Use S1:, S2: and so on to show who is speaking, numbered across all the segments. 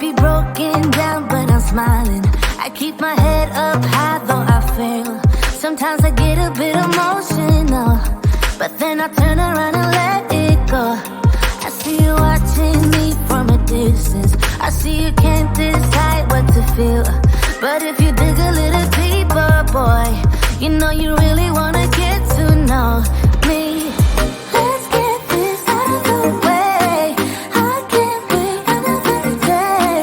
S1: be broken down, but I'm smiling. I keep my head up high, though I fail. Sometimes I get a bit emotional, but then I turn around and let it go. I see you watching me from a distance. I see you can't decide what to feel, but if you dig a little deeper, boy, you know you really wanna get to know me. Let's get this out of the way. I can't wait another day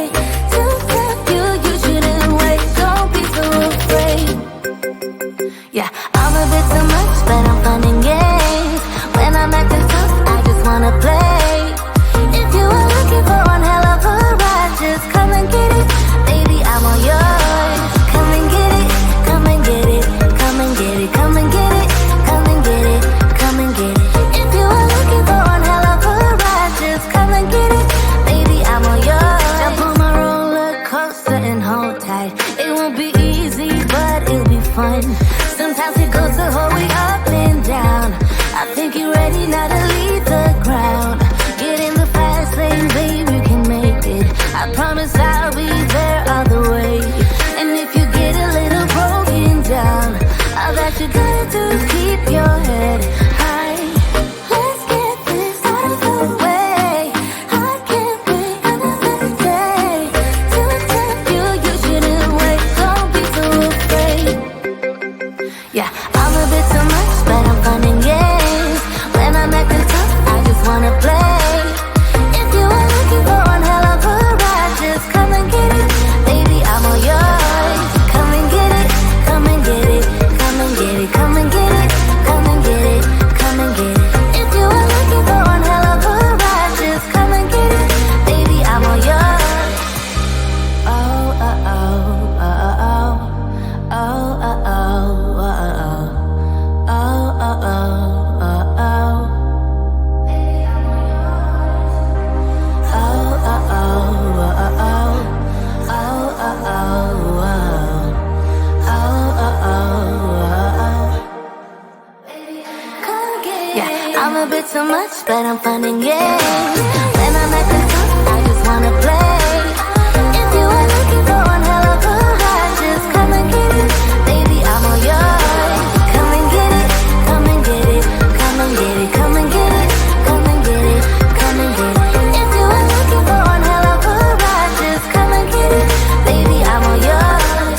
S1: to tell you you shouldn't wait. Don't be so afraid. Yeah, I'm a bit too much, but I'm fun and games. When I'm acting tough, I just wanna play. If you are looking for one hell of a ride, just come and get it. Baby, I'm all yours. Come and get it, come and get it, come and get it, come and get it, come and get it, come and get it. If you are looking for one hell of a ride, just come and get it. Baby, I'm all yours. Jump on my roller coaster and hold tight. It won't be easy, but it'll be fun. Sometimes it goes the whole way up and down. I think you're ready now to leave the ground. Get in the fast lane, baby, you can make it. I promise I'll be there all the way. And if you get a little broken down, all that you gotta do is keep your head high. Let's get this out of the way. I can't wait another day to tell you you shouldn't wait. Don't be so afraid. Yeah, I'm a bit too much, but I'm fun and games. When I'm acting tough, I just wanna play. If you are looking for one hell of a ride, just come and get it. Baby, I'm all yours. Come and get it, come and get it, come and get it, come and get it, come and get it, come and get it. If you are looking for one hell of a ride, just come and get it. Baby, I'm all yours. Oh, oh, oh, oh, oh, oh, oh, oh, oh, oh. Oh, oh, oh, oh, oh. Baby, I'm all yours. Oh, oh, oh, oh, oh. Oh, oh, oh, oh. Oh, oh, oh, oh. Baby, come get it. Yeah, I'm a bit too much, but I'm fun and games. When I'm acting tough, I just wanna play. If you are looking for one hell of a ride, just come and get it. Baby, I'm all yours. Come and get it, come and get it, come and get it, come and get it, come and get it, come and get it. If you are looking for one hell of a ride, just come and get it. Baby, I'm all yours.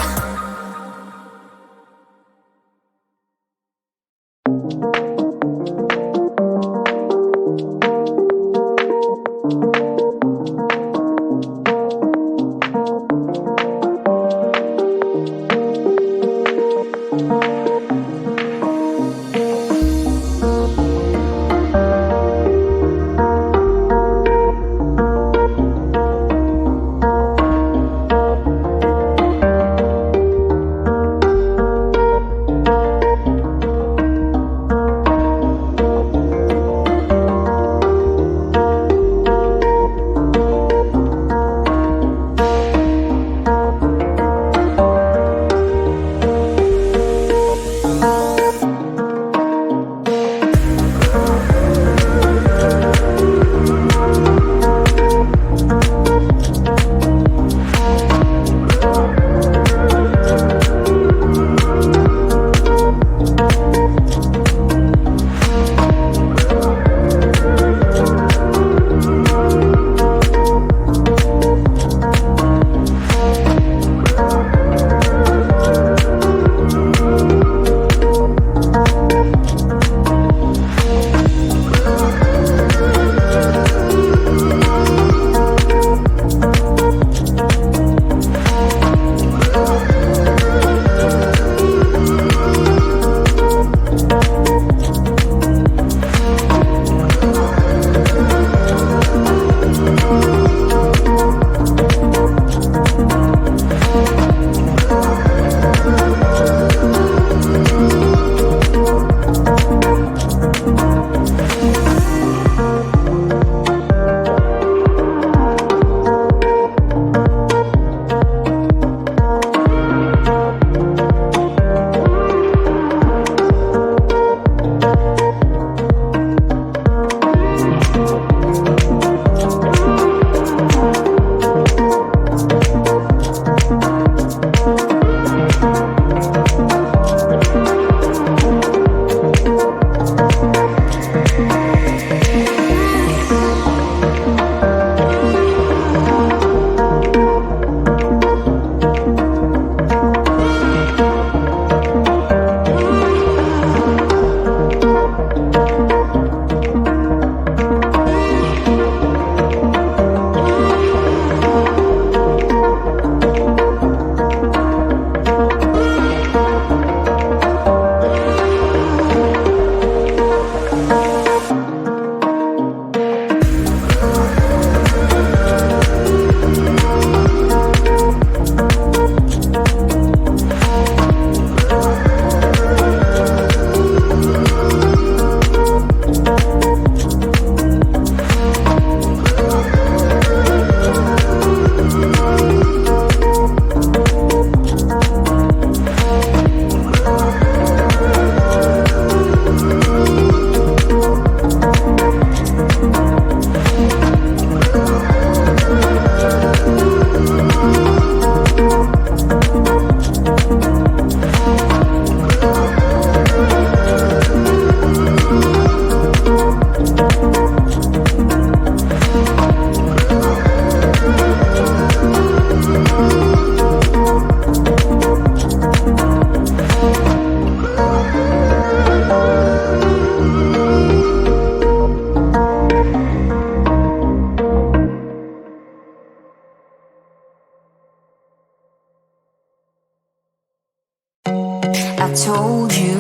S1: I told you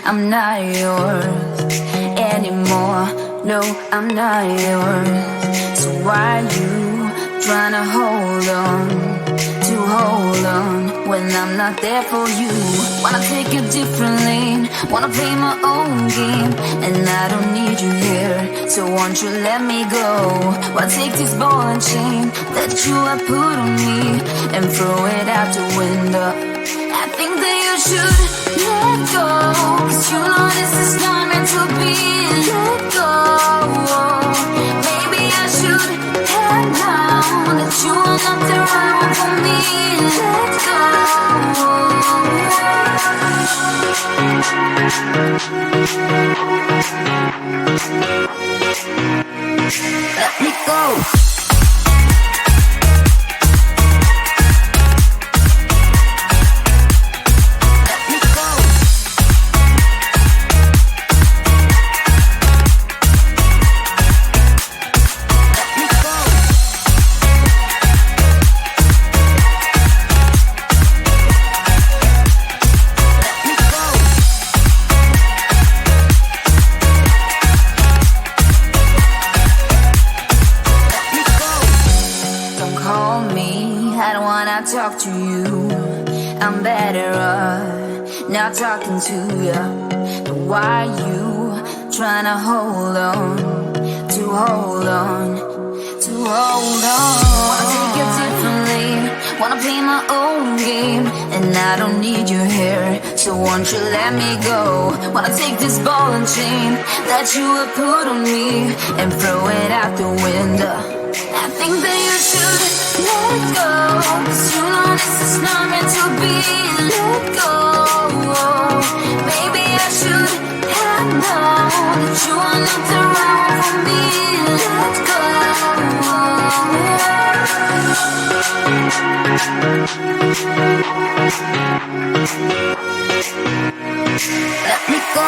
S1: I'm not yours anymore. No, I'm not yours. So why you trying to hold on when I'm not there for you? Wanna take a different lane, wanna play my own game, and I don't need you here, so won't you let me go? Wanna take this ball and chain that you have put on me and throw it out the window. I think that you should let go, 'cause you know this is not meant to be. Let go. Maybe I should have known that you are not the right one for me. Let go. Let me go. Talk to you, I'm better off not talking to you. But why you trying to hold on? Wanna take a different lane, wanna play my own game, and I don't need you here, so won't you let me go? Wanna take this ball and chain that you have put on me and throw it out the window. I think that you should let go, 'cause you know this is not meant to be. Let go. Maybe I should have known that you are not the right one for me. Let go. Let me go.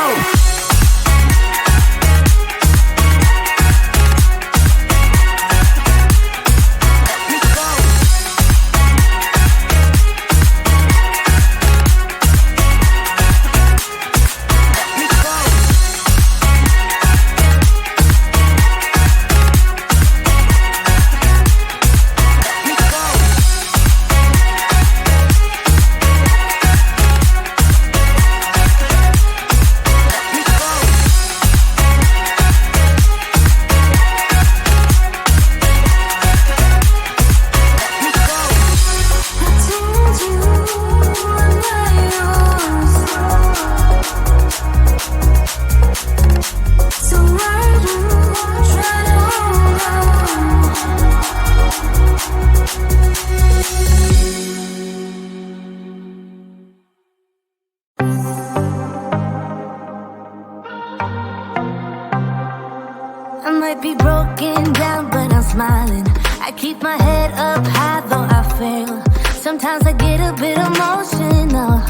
S1: I might be broken down, but I'm smiling. I keep my head up high, though I fail. Sometimes I get a bit emotional,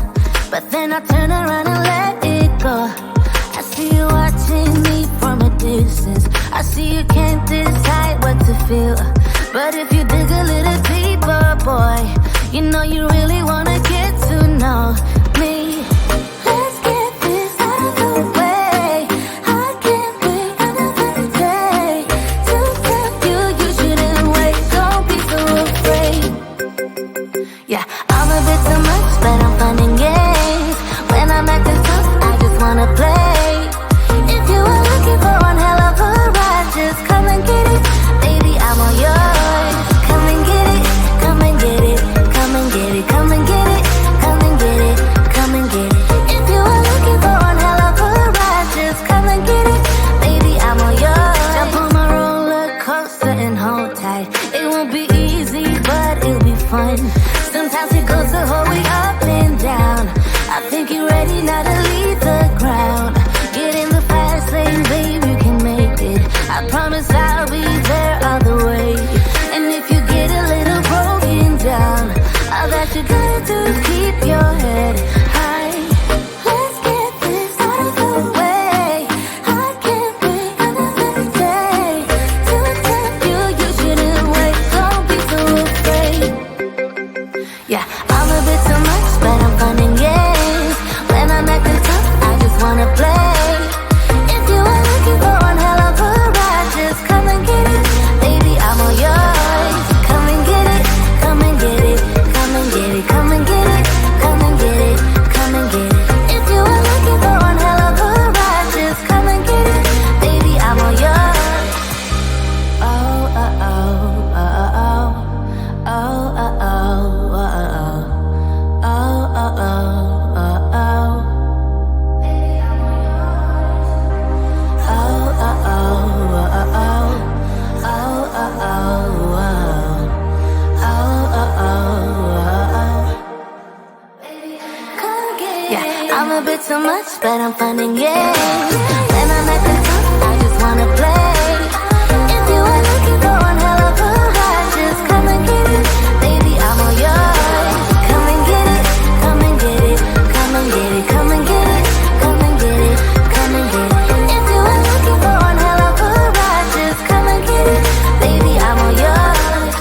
S1: but then I turn around and let it go. I see you watching me from a distance. I see you can't decide what to feel, but if you dig a little deeper, boy, you know you really wanna get to know me. Let's get this out of the way. I can't wait another day to tell you you shouldn't wait. Don't be so afraid. Yeah, I'm a bit too much, but I'm fun and games. When I'm acting tough, I just wanna play. If you are looking for one hell of a ride, just come and get it. Baby, I'm all yours. Come and get it, come and get it, come and get it, come and get it, come and get it, come and get it. If you are looking for one hell of a ride, just come and get it. Baby, I'm all yours. Jump on my roller coaster and hold tight. It won't be easy, but it'll be fun. Sometimes it goes the whole way up and down. I think you're ready now to leave the ground. Get in the fast lane, babe, you can make it. I promise I'll be there all the way. And if you get a little broken down, all that you gotta do is keep your head high. Let's get this out of the way. I can't wait another day to tell you you shouldn't wait. Don't be so afraid. Yeah, I'm a bit too much, but I'm fun and games. When I'm at the top, I just wanna play. If you are looking for one hell of a ride, just come and get it, baby, I'm all yours. Come and get it, come and get it, come and get it, come and get it, come and get it, come and get it. If you are looking for one hell of a ride, just come and get it, baby, I'm all yours.